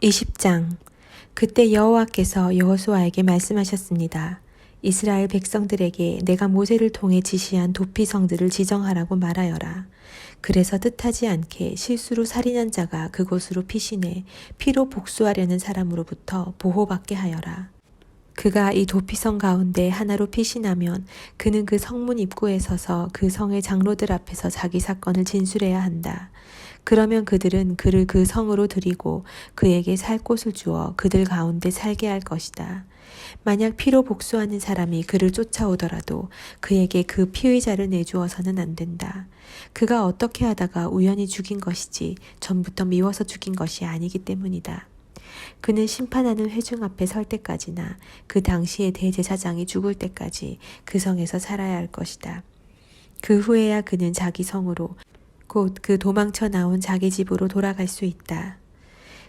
20장. 그때 여호와께서 여호수아에게 말씀하셨습니다. 이스라엘 백성들에게 내가 모세를 통해 지시한 도피성들을 지정하라고 말하여라. 그래서 뜻하지 않게 실수로 살인한 자가 그곳으로 피신해 피로 복수하려는 사람으로부터 보호받게 하여라. 그가 이 도피성 가운데 하나로 피신하면 그는 그 성문 입구에 서서 그 성의 장로들 앞에서 자기 사건을 진술해야 한다. 그러면 그들은 그를 그 성으로 들이고 그에게 살 곳을 주어 그들 가운데 살게 할 것이다. 만약 피로 복수하는 사람이 그를 쫓아오더라도 그에게 그 피의자를 내주어서는 안 된다. 그가 어떻게 하다가 우연히 죽인 것이지 전부터 미워서 죽인 것이 아니기 때문이다. 그는 심판하는 회중 앞에 설 때까지나 그 당시의 대제사장이 죽을 때까지 그 성에서 살아야 할 것이다. 그 후에야 그는 자기 성으로 곧 그 도망쳐 나온 자기 집으로 돌아갈 수 있다.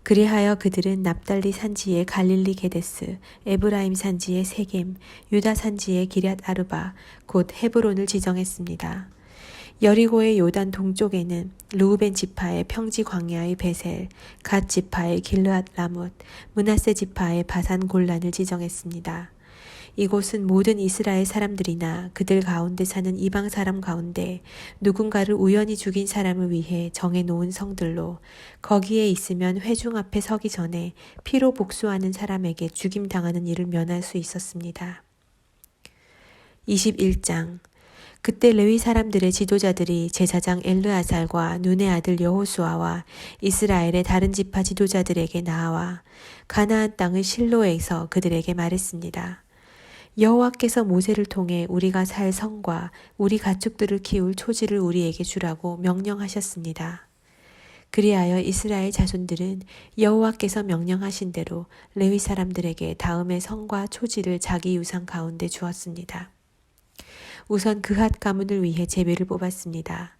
그리하여 그들은 납달리 산지의 갈릴리 게데스, 에브라임 산지의 세겜, 유다 산지의 기럇 아르바, 곧 헤브론을 지정했습니다. 여리고의 요단 동쪽에는 르우벤 지파의 평지 광야의 베셀, 갓 지파의 길르앗 라못, 므낫세 지파의 바산 골란을 지정했습니다. 이곳은 모든 이스라엘 사람들이나 그들 가운데 사는 이방 사람 가운데 누군가를 우연히 죽인 사람을 위해 정해놓은 성들로 거기에 있으면 회중 앞에 서기 전에 피로 복수하는 사람에게 죽임당하는 일을 면할 수 있었습니다. 21장. 그때 레위 사람들의 지도자들이 제사장 엘르아살과 눈의 아들 여호수아와 이스라엘의 다른 지파 지도자들에게 나와 가나안 땅의 실로에서 그들에게 말했습니다. 여호와께서 모세를 통해 우리가 살 성과 우리 가축들을 키울 초지를 우리에게 주라고 명령하셨습니다. 그리하여 이스라엘 자손들은 여호와께서 명령하신 대로 레위 사람들에게 다음의 성과 초지를 자기 유산 가운데 주었습니다. 우선 그핫 가문을 위해 제비를 뽑았습니다.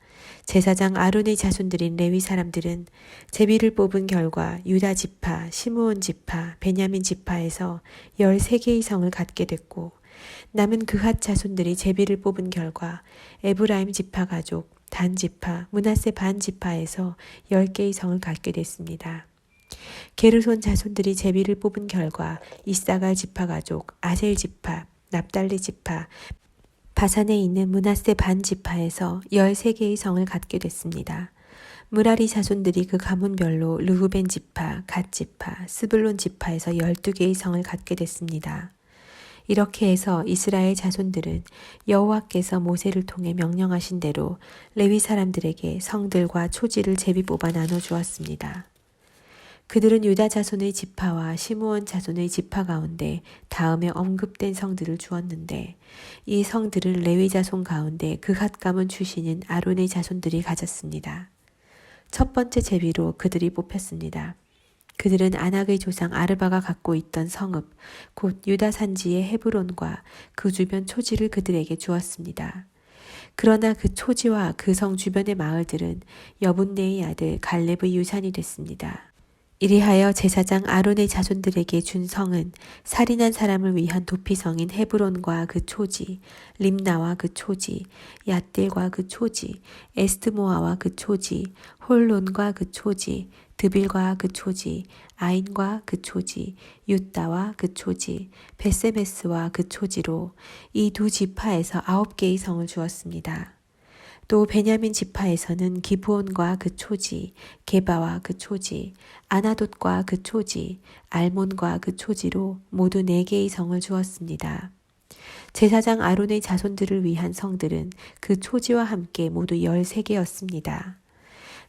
제사장 아론의 자손들인 레위 사람들은 제비를 뽑은 결과 유다 지파, 시므온 지파, 베냐민 지파에서 13개의 성을 갖게 됐고 남은 그핫 자손들이 제비를 뽑은 결과 에브라임 지파 가족, 단 지파, 므낫세 반 지파에서 10개의 성을 갖게 됐습니다. 게르손 자손들이 제비를 뽑은 결과 이사갈 지파 가족, 아셀 지파, 납달리 지파, 바산에 있는 므낫세 반 지파에서 13개의 성을 갖게 됐습니다. 무라리 자손들이 그 가문별로 르후벤 지파, 갓 지파, 스불론 지파에서 12개의 성을 갖게 됐습니다. 이렇게 해서 이스라엘 자손들은 여호와께서 모세를 통해 명령하신 대로 레위 사람들에게 성들과 초지를 제비 뽑아 나눠주었습니다. 그들은 유다 자손의 지파와 시므온 자손의 지파 가운데 다음에 언급된 성들을 주었는데 이 성들은 레위 자손 가운데 그핫 가문 출신인 아론의 자손들이 가졌습니다. 첫 번째 제비로 그들이 뽑혔습니다. 그들은 아낙의 조상 아르바가 갖고 있던 성읍 곧 유다 산지의 헤브론과 그 주변 초지를 그들에게 주었습니다. 그러나 그 초지와 그 성 주변의 마을들은 여분네의 아들 갈렙의 유산이 됐습니다. 이리하여 제사장 아론의 자손들에게 준 성은 살인한 사람을 위한 도피성인 헤브론과 그 초지, 림나와 그 초지, 얏딜과 그 초지, 에스드모아와 그 초지, 홀론과 그 초지, 드빌과 그 초지, 아인과 그 초지, 윳다와 그 초지, 베세메스와 그 초지로 이 두 지파에서 9개의 성을 주었습니다. 또 베냐민 지파에서는 기브온과 그 초지, 게바와 그 초지, 아나돗과 그 초지, 알몬과 그 초지로 모두 4개의 성을 주었습니다. 제사장 아론의 자손들을 위한 성들은 그 초지와 함께 모두 13개였습니다.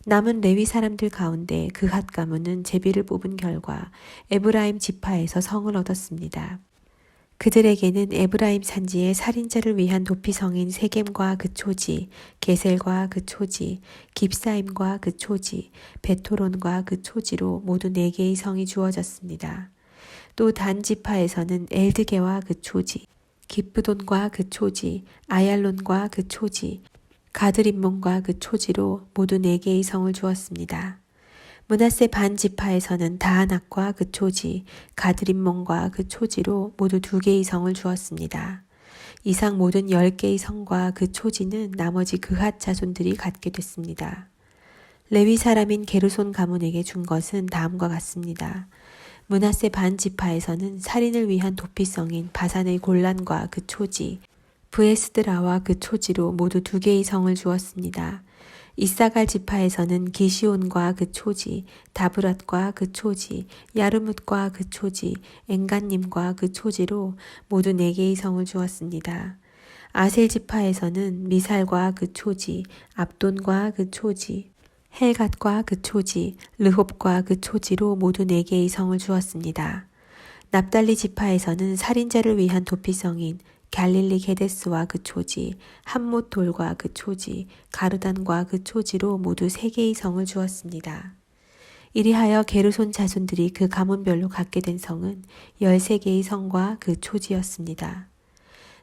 남은 레위 사람들 가운데 그핫 가문은 제비를 뽑은 결과 에브라임 지파에서 성을 얻었습니다. 그들에게는 에브라임 산지의 살인자를 위한 도피성인 세겜과 그 초지, 게셀과 그 초지, 깁사임과 그 초지, 베토론과 그 초지로 모두 4개의 성이 주어졌습니다. 또 단 지파에서는 엘드게와 그 초지, 기브돈과 그 초지, 아얄론과 그 초지, 가드림몬과 그 초지로 모두 4개의 성을 주었습니다. 므낫세 반 지파에서는 다하낙과 그 초지, 가드림몬과 그 초지로 모두 2개의 성을 주었습니다. 이상 모든 10개의 성과 그 초지는 나머지 그핫 자손들이 갖게 됐습니다. 레위 사람인 게르손 가문에게 준 것은 다음과 같습니다. 므낫세 반 지파에서는 살인을 위한 도피성인 바산의 골란과 그 초지, 브에스드라와 그 초지로 모두 2개의 성을 주었습니다. 이사갈 지파에서는 기시온과 그 초지, 다브랏과 그 초지, 야르뭇과 그 초지, 엔간님과 그 초지로 모두 4개의 성을 주었습니다. 아셀 지파에서는 미살과 그 초지, 압돈과 그 초지, 헬갓과 그 초지, 르홉과 그 초지로 모두 4개의 성을 주었습니다. 납달리 지파에서는 살인자를 위한 도피성인 갈릴리 게데스와 그 초지, 함못 돌과 그 초지, 가르단과 그 초지로 모두 3개의 성을 주었습니다. 이리하여 게르손 자손들이 그 가문별로 갖게 된 성은 13개의 성과 그 초지였습니다.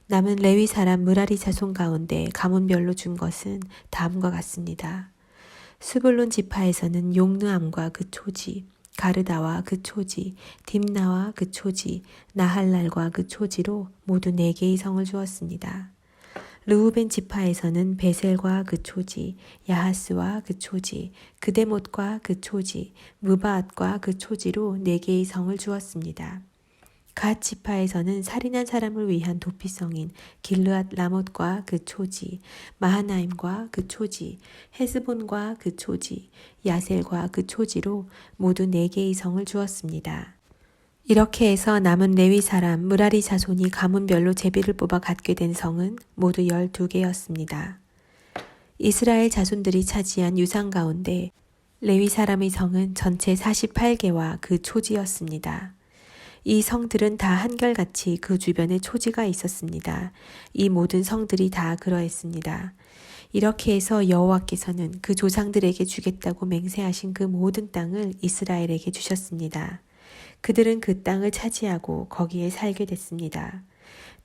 남은 레위 사람 므라리 자손 가운데 가문별로 준 것은 다음과 같습니다. 스불론 지파에서는 용느암과 그 초지, 가르다와 그 초지, 딥나와 그 초지, 나할랄과 그 초지로 모두 4개의 성을 주었습니다. 르우벤 지파에서는 베셀과 그 초지, 야하스와 그 초지, 그데못과 그 초지, 무바앗과 그 초지로 4개의 성을 주었습니다. 갓 지파에서는 살인한 사람을 위한 도피성인 길르앗 라못과 그 초지, 마하나임과 그 초지, 헤스본과 그 초지, 야셀과 그 초지로 모두 4개의 성을 주었습니다. 이렇게 해서 남은 레위 사람 므라리 자손이 가문별로 제비를 뽑아 갖게 된 성은 모두 12개였습니다. 이스라엘 자손들이 차지한 유산 가운데 레위 사람의 성은 전체 48개와 그 초지였습니다. 이 성들은 다 한결같이 그 주변에 초지가 있었습니다. 이 모든 성들이 다 그러했습니다. 이렇게 해서 여호와께서는 그 조상들에게 주겠다고 맹세하신 그 모든 땅을 이스라엘에게 주셨습니다. 그들은 그 땅을 차지하고 거기에 살게 됐습니다.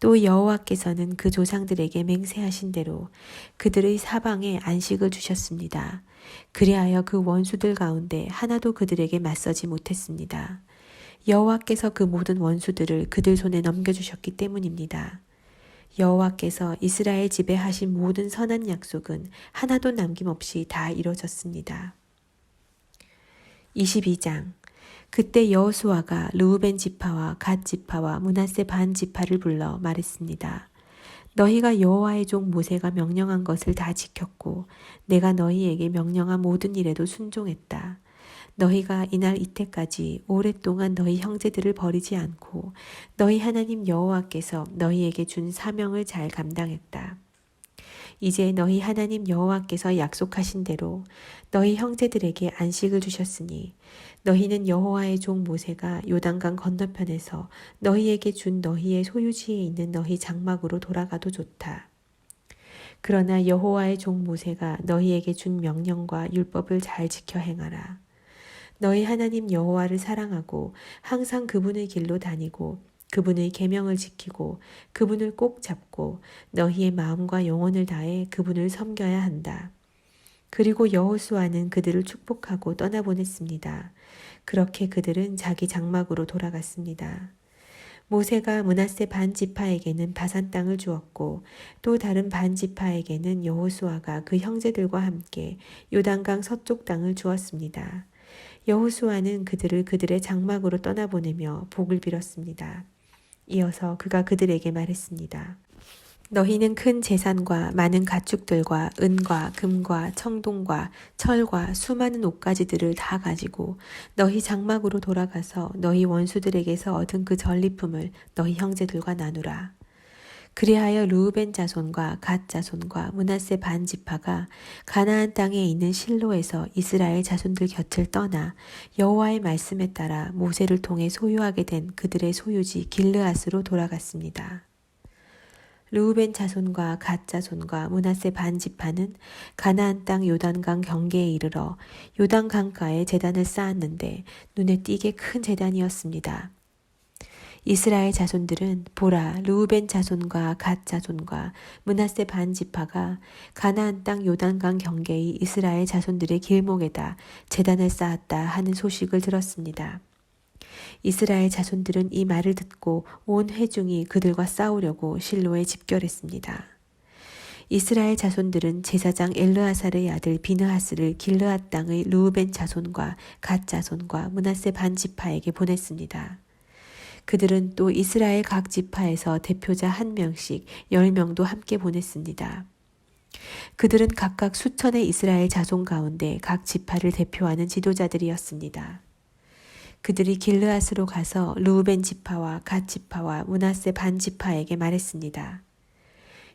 또 여호와께서는 그 조상들에게 맹세하신 대로 그들의 사방에 안식을 주셨습니다. 그리하여 그 원수들 가운데 하나도 그들에게 맞서지 못했습니다. 여호와께서 그 모든 원수들을 그들 손에 넘겨주셨기 때문입니다. 여호와께서 이스라엘 집에 하신 모든 선한 약속은 하나도 남김없이 다 이루어졌습니다. 22장. 그때 여호수아가 르우벤 지파와 갓 지파와 므낫세 반 지파를 불러 말했습니다. 너희가 여호와의 종 모세가 명령한 것을 다 지켰고 내가 너희에게 명령한 모든 일에도 순종했다. 너희가 이날 이때까지 오랫동안 너희 형제들을 버리지 않고 너희 하나님 여호와께서 너희에게 준 사명을 잘 감당했다. 이제 너희 하나님 여호와께서 약속하신 대로 너희 형제들에게 안식을 주셨으니 너희는 여호와의 종 모세가 요단강 건너편에서 너희에게 준 너희의 소유지에 있는 너희 장막으로 돌아가도 좋다. 그러나 여호와의 종 모세가 너희에게 준 명령과 율법을 잘 지켜 행하라. 너희 하나님 여호와를 사랑하고 항상 그분의 길로 다니고 그분의 계명을 지키고 그분을 꼭 잡고 너희의 마음과 영혼을 다해 그분을 섬겨야 한다. 그리고 여호수아는 그들을 축복하고 떠나보냈습니다. 그렇게 그들은 자기 장막으로 돌아갔습니다. 모세가 므낫세 반 지파에게는 바산 땅을 주었고 또 다른 반 지파에게는 여호수아가 그 형제들과 함께 요단강 서쪽 땅을 주었습니다. 여호수아는 그들을 그들의 장막으로 떠나보내며 복을 빌었습니다. 이어서 그가 그들에게 말했습니다. 너희는 큰 재산과 많은 가축들과 은과 금과 청동과 철과 수많은 옷가지들을 다 가지고 너희 장막으로 돌아가서 너희 원수들에게서 얻은 그 전리품을 너희 형제들과 나누라. 그리하여 르우벤 자손과 갓 자손과 므낫세 반 지파가 가나안 땅에 있는 실로에서 이스라엘 자손들 곁을 떠나 여호와의 말씀에 따라 모세를 통해 소유하게 된 그들의 소유지 길르앗으로 돌아갔습니다. 르우벤 자손과 갓 자손과 므낫세 반 지파는 가나안 땅 요단강 경계에 이르러 요단 강가에 제단을 쌓았는데 눈에 띄게 큰 제단이었습니다. 이스라엘 자손들은 보라 르우벤 자손과 갓 자손과 므낫세 반 지파가 가나안 땅 요단강 경계의 이스라엘 자손들의 길목에다 제단을 쌓았다 하는 소식을 들었습니다. 이스라엘 자손들은 이 말을 듣고 온 회중이 그들과 싸우려고 실로에 집결했습니다. 이스라엘 자손들은 제사장 엘르아살의 아들 비느하스를 길르앗 땅의 르우벤 자손과 갓 자손과 므낫세 반 지파에게 보냈습니다. 그들은 또 이스라엘 각 지파에서 대표자 1명씩 10명도 함께 보냈습니다. 그들은 각각 수천의 이스라엘 자손 가운데 각 지파를 대표하는 지도자들이었습니다. 그들이 길르앗으로 가서 르우벤 지파와 갓 지파와 므낫세 반 지파에게 말했습니다.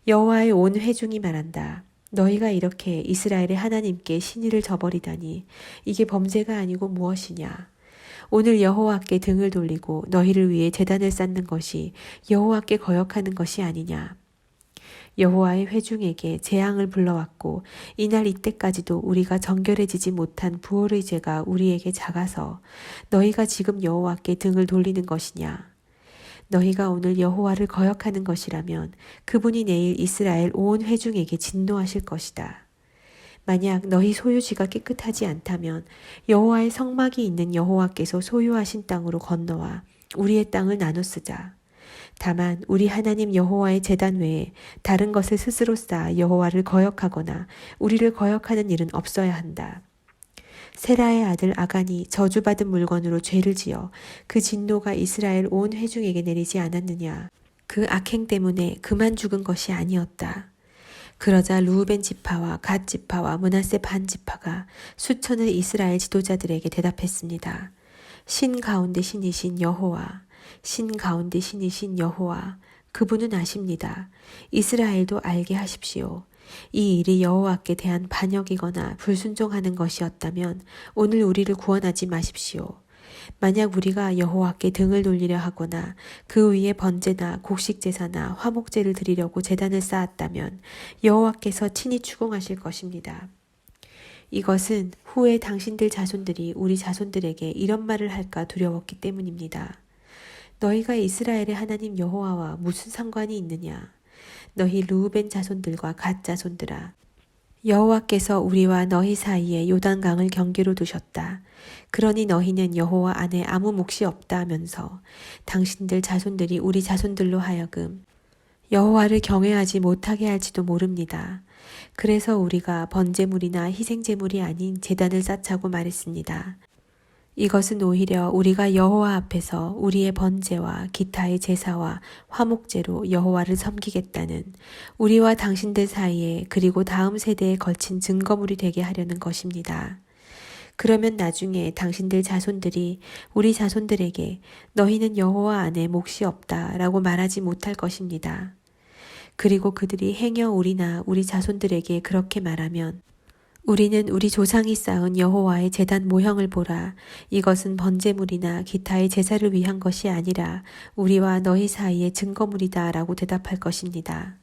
여호와의 온 회중이 말한다. 너희가 이렇게 이스라엘의 하나님께 신의를 저버리다니 이게 범죄가 아니고 무엇이냐. 오늘 여호와께 등을 돌리고 너희를 위해 제단을 쌓는 것이 여호와께 거역하는 것이 아니냐. 여호와의 회중에게 재앙을 불러왔고 이날 이때까지도 우리가 정결해지지 못한 부올의 죄가 우리에게 작아서 너희가 지금 여호와께 등을 돌리는 것이냐. 너희가 오늘 여호와를 거역하는 것이라면 그분이 내일 이스라엘 온 회중에게 진노하실 것이다. 만약 너희 소유지가 깨끗하지 않다면 여호와의 성막이 있는 여호와께서 소유하신 땅으로 건너와 우리의 땅을 나눠 쓰자. 다만 우리 하나님 여호와의 제단 외에 다른 것을 스스로 쌓아 여호와를 거역하거나 우리를 거역하는 일은 없어야 한다. 세라의 아들 아간이 저주받은 물건으로 죄를 지어 그 진노가 이스라엘 온 회중에게 내리지 않았느냐. 그 악행 때문에 그만 죽은 것이 아니었다. 그러자 르우벤 지파와 갓 지파와 므낫세 반 지파가 수천의 이스라엘 지도자들에게 대답했습니다. 신 가운데 신이신 여호와, 신 가운데 신이신 여호와, 그분은 아십니다. 이스라엘도 알게 하십시오. 이 일이 여호와께 대한 반역이거나 불순종하는 것이었다면 오늘 우리를 구원하지 마십시오. 만약 우리가 여호와께 등을 돌리려 하거나 그 위에 번제나 곡식제사나 화목제를 드리려고 제단을 쌓았다면 여호와께서 친히 추궁하실 것입니다. 이것은 후에 당신들 자손들이 우리 자손들에게 이런 말을 할까 두려웠기 때문입니다. 너희가 이스라엘의 하나님 여호와와 무슨 상관이 있느냐? 너희 르우벤 자손들과 갓 자손들아, 여호와께서 우리와 너희 사이에 요단강을 경계로 두셨다. 그러니 너희는 여호와 안에 아무 몫이 없다 하면서 당신들 자손들이 우리 자손들로 하여금 여호와를 경외하지 못하게 할지도 모릅니다. 그래서 우리가 번제물이나 희생제물이 아닌 제단을 쌓자고 말했습니다. 이것은 오히려 우리가 여호와 앞에서 우리의 번제와 기타의 제사와 화목제로 여호와를 섬기겠다는 우리와 당신들 사이에 그리고 다음 세대에 걸친 증거물이 되게 하려는 것입니다. 그러면 나중에 당신들 자손들이 우리 자손들에게 너희는 여호와 안에 몫이 없다 라고 말하지 못할 것입니다. 그리고 그들이 행여 우리나 우리 자손들에게 그렇게 말하면 우리는 우리 조상이 쌓은 여호와의 제단 모형을 보라. 이것은 번제물이나 기타의 제사를 위한 것이 아니라 우리와 너희 사이의 증거물이다 라고 대답할 것입니다.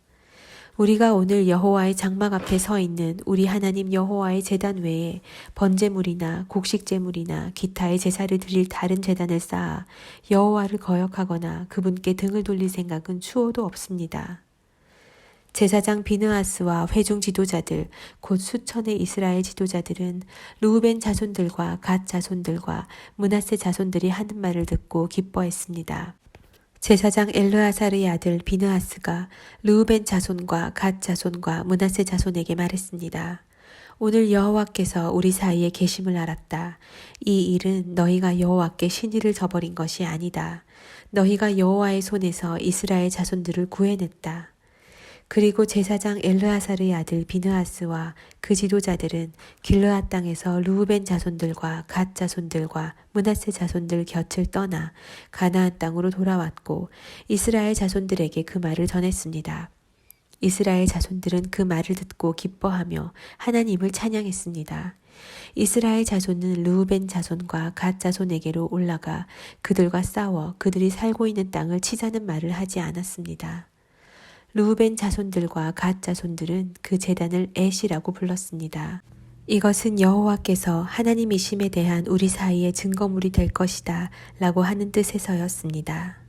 우리가 오늘 여호와의 장막 앞에 서 있는 우리 하나님 여호와의 제단 외에 번제물이나 곡식제물이나 기타의 제사를 드릴 다른 제단을 쌓아 여호와를 거역하거나 그분께 등을 돌릴 생각은 추호도 없습니다. 제사장 비느하스와 회중 지도자들 곧 수천의 이스라엘 지도자들은 르우벤 자손들과 갓 자손들과 므낫세 자손들이 하는 말을 듣고 기뻐했습니다. 제사장 엘르아살의 아들 비느하스가 르우벤 자손과 갓 자손과 므낫세 자손에게 말했습니다. 오늘 여호와께서 우리 사이에 계심을 알았다. 이 일은 너희가 여호와께 신의를 저버린 것이 아니다. 너희가 여호와의 손에서 이스라엘 자손들을 구해냈다. 그리고 제사장 엘르아살의 아들 비느하스와 그 지도자들은 길르앗 땅에서 르우벤 자손들과 갓 자손들과 므낫세 자손들 곁을 떠나 가나안 땅으로 돌아왔고 이스라엘 자손들에게 그 말을 전했습니다. 이스라엘 자손들은 그 말을 듣고 기뻐하며 하나님을 찬양했습니다. 이스라엘 자손은 르우벤 자손과 갓 자손에게로 올라가 그들과 싸워 그들이 살고 있는 땅을 치자는 말을 하지 않았습니다. 르우벤 자손들과 갓 자손들은 그 제단을 에시라고 불렀습니다. 이것은 여호와께서 하나님이심에 대한 우리 사이의 증거물이 될 것이다 라고 하는 뜻에서였습니다.